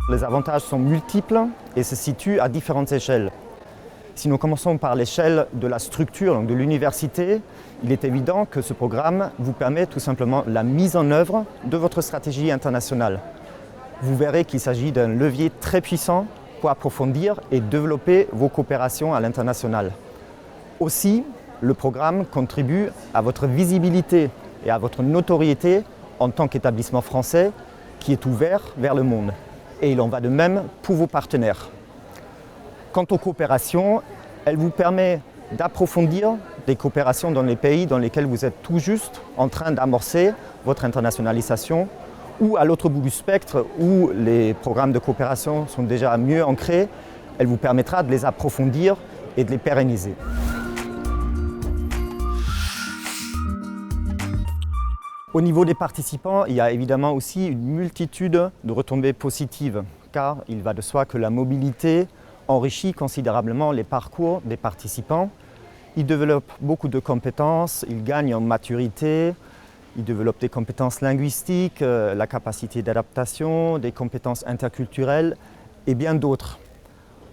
Les avantages sont multiples et se situent à différentes échelles. Si nous commençons par l'échelle de la structure, donc de l'université, il est évident que ce programme vous permet tout simplement la mise en œuvre de votre stratégie internationale. Vous verrez qu'il s'agit d'un levier très puissant pour approfondir et développer vos coopérations à l'international. Aussi, le programme contribue à votre visibilité et à votre notoriété en tant qu'établissement français qui est ouvert vers le monde. Et il en va de même pour vos partenaires. Quant aux coopérations, elle vous permet d'approfondir des coopérations dans les pays dans lesquels vous êtes tout juste en train d'amorcer votre internationalisation ou à l'autre bout du spectre où les programmes de coopération sont déjà mieux ancrés, elle vous permettra de les approfondir et de les pérenniser. Au niveau des participants, il y a évidemment aussi une multitude de retombées positives, car il va de soi que la mobilité enrichit considérablement les parcours des participants. Ils développent beaucoup de compétences, ils gagnent en maturité, ils développent des compétences linguistiques, la capacité d'adaptation, des compétences interculturelles et bien d'autres.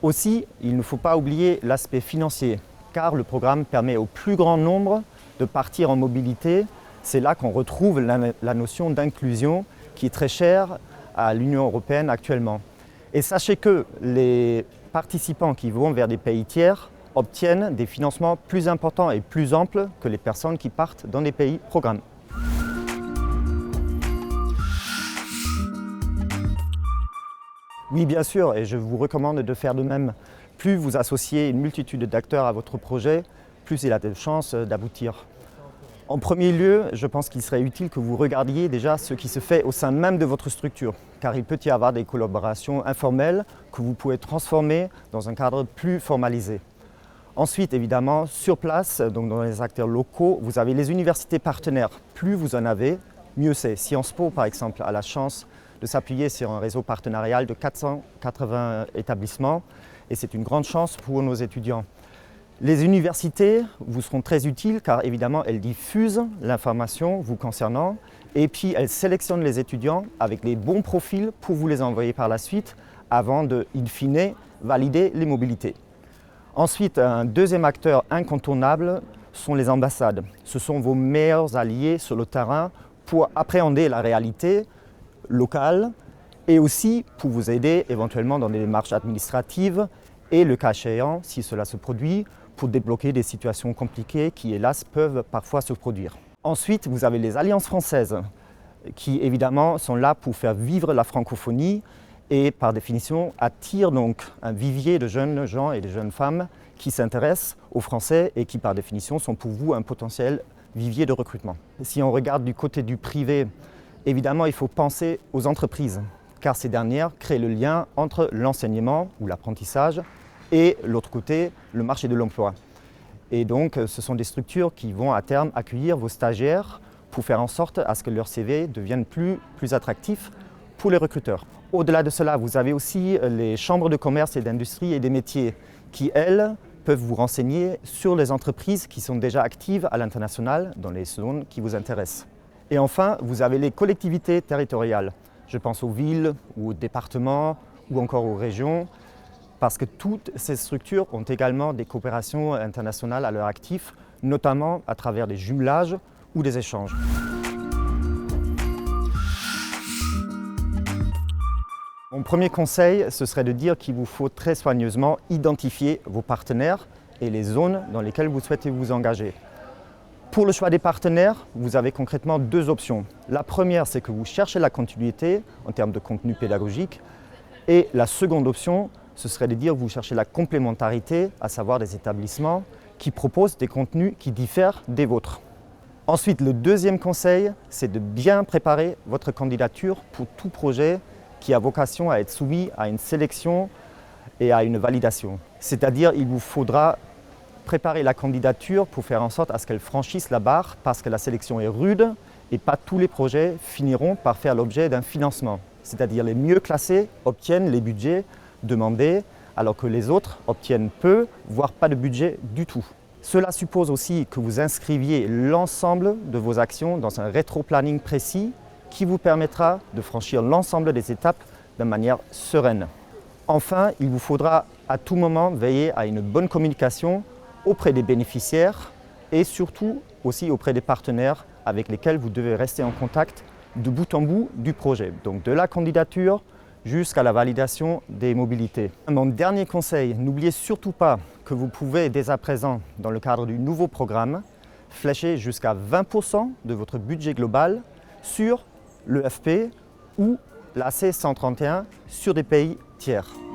Aussi, il ne faut pas oublier l'aspect financier, car le programme permet au plus grand nombre de partir en mobilité. C'est là qu'on retrouve la notion d'inclusion qui est très chère à l'Union européenne actuellement. Et sachez que les participants qui vont vers des pays tiers obtiennent des financements plus importants et plus amples que les personnes qui partent dans des pays programmes. Oui, bien sûr, et je vous recommande de faire de même. Plus vous associez une multitude d'acteurs à votre projet, plus il a de chances d'aboutir. En premier lieu, je pense qu'il serait utile que vous regardiez déjà ce qui se fait au sein même de votre structure, car il peut y avoir des collaborations informelles que vous pouvez transformer dans un cadre plus formalisé. Ensuite, évidemment, sur place, donc dans les acteurs locaux, vous avez les universités partenaires. Plus vous en avez, mieux c'est. Sciences Po, par exemple, a la chance de s'appuyer sur un réseau partenarial de 480 établissements, et c'est une grande chance pour nos étudiants. Les universités vous seront très utiles car évidemment elles diffusent l'information vous concernant et puis elles sélectionnent les étudiants avec les bons profils pour vous les envoyer par la suite avant de, in fine, valider les mobilités. Ensuite, un deuxième acteur incontournable sont les ambassades. Ce sont vos meilleurs alliés sur le terrain pour appréhender la réalité locale et aussi pour vous aider éventuellement dans des démarches administratives et le cas échéant, si cela se produit, pour débloquer des situations compliquées qui, hélas, peuvent parfois se produire. Ensuite, vous avez les alliances françaises qui, évidemment, sont là pour faire vivre la francophonie et, par définition, attirent donc un vivier de jeunes gens et de jeunes femmes qui s'intéressent aux Français et qui, par définition, sont pour vous un potentiel vivier de recrutement. Si on regarde du côté du privé, évidemment, il faut penser aux entreprises, car ces dernières créent le lien entre l'enseignement ou l'apprentissage et l'autre côté, le marché de l'emploi. Et donc, ce sont des structures qui vont à terme accueillir vos stagiaires pour faire en sorte à ce que leur CV devienne plus attractif pour les recruteurs. Au-delà de cela, vous avez aussi les chambres de commerce et d'industrie et des métiers qui, elles, peuvent vous renseigner sur les entreprises qui sont déjà actives à l'international dans les zones qui vous intéressent. Et enfin, vous avez les collectivités territoriales. Je pense aux villes ou aux départements ou encore aux régions, parce que toutes ces structures ont également des coopérations internationales à leur actif, notamment à travers des jumelages ou des échanges. Mon premier conseil, ce serait de dire qu'il vous faut très soigneusement identifier vos partenaires et les zones dans lesquelles vous souhaitez vous engager. Pour le choix des partenaires, vous avez concrètement deux options. La première, c'est que vous cherchez la continuité en termes de contenu pédagogique. Et la seconde option, ce serait de dire que vous cherchez la complémentarité, à savoir des établissements qui proposent des contenus qui diffèrent des vôtres. Ensuite, le deuxième conseil, c'est de bien préparer votre candidature pour tout projet qui a vocation à être soumis à une sélection et à une validation. C'est-à-dire qu'il vous faudra préparer la candidature pour faire en sorte à ce qu'elle franchisse la barre parce que la sélection est rude et pas tous les projets finiront par faire l'objet d'un financement. C'est-à-dire les mieux classés obtiennent les budgets demandés alors que les autres obtiennent peu, voire pas de budget du tout. Cela suppose aussi que vous inscriviez l'ensemble de vos actions dans un rétro-planning précis qui vous permettra de franchir l'ensemble des étapes de manière sereine. Enfin, il vous faudra à tout moment veiller à une bonne communication auprès des bénéficiaires et surtout aussi auprès des partenaires avec lesquels vous devez rester en contact de bout en bout du projet, donc de la candidature jusqu'à la validation des mobilités. Mon dernier conseil, n'oubliez surtout pas que vous pouvez dès à présent, dans le cadre du nouveau programme, flécher jusqu'à 20% de votre budget global sur l'EFP ou la C131 sur des pays tiers.